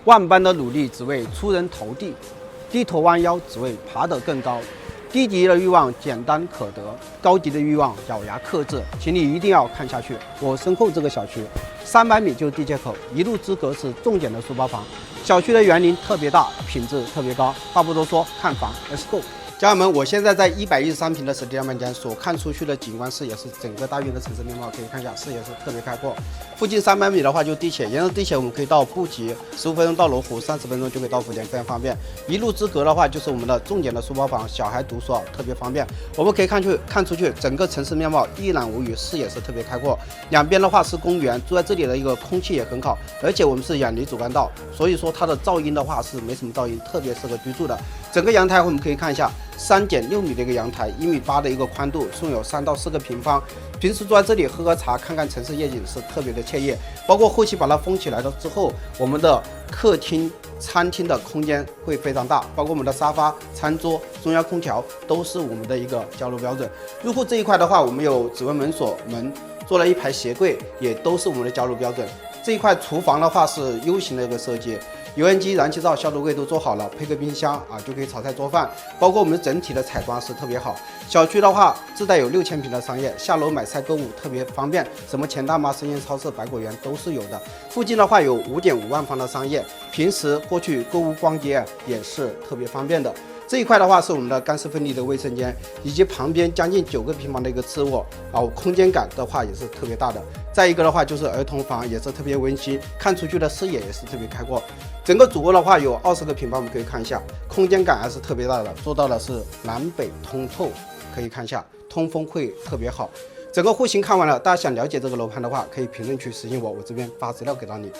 万般的努力只为出人头地，低头弯腰只为爬得更高。低级的欲望简单可得，高级的欲望咬牙克制。请你一定要看下去。我身后这个小区，300米就是地铁口，一路之隔是重点的书包房。小区的园林特别大，品质特别高。话不多说，看房 ，Let's go。家人们，我现在在113平的实体两板间，所看出去的景观视野是整个大院的城市面貌，可以看一下，视野是特别开阔。附近300米的话就地铁，沿着地铁我们可以到布吉，15分钟到罗湖，30分钟就可以到福田，非常方便。一路之隔的话就是我们的重点的书包房，小孩读书特别方便。我们可以看出去整个城市面貌一览无余，视野是特别开阔。两边的话是公园，住在这里的一个空气也很好，而且我们是远离主干道，所以说它的噪音的话是没什么噪音，特别适合居住的。整个阳台我们可以看一下。3.6米的一个阳台，1.8米的一个宽度，共有3到4个平方。平时坐在这里喝茶，看看城市夜景是特别的惬意。包括后期把它封起来了之后，我们的客厅、餐厅的空间会非常大，包括我们的沙发、餐桌、中央空调都是我们的一个交流标准。入户这一块的话，我们有指纹门锁门，做了一排鞋柜，也都是我们的交流标准。这一块厨房的话是 U 型的一个设计。油烟机、燃气灶、消毒柜都做好了，配个冰箱就可以炒菜做饭。包括我们整体的采光是特别好。小区的话自带有6000平的商业，下楼买菜购物特别方便，什么钱大妈、生鲜超市、百果园都是有的。附近的话有5.5万方的商业，平时过去购物逛街也是特别方便的。这一块的话是我们的干湿分离的卫生间，以及旁边将近9个平方的一个次卧空间感的话也是特别大的。再一个的话就是儿童房，也是特别温馨，看出去的视野也是特别开阔。整个主卧的话有20个平方，我们可以看一下，空间感还是特别大的，做到的是南北通透，可以看一下通风会特别好。整个户型看完了，大家想了解这个楼盘的话，可以评论区私信我，我这边发资料给到你。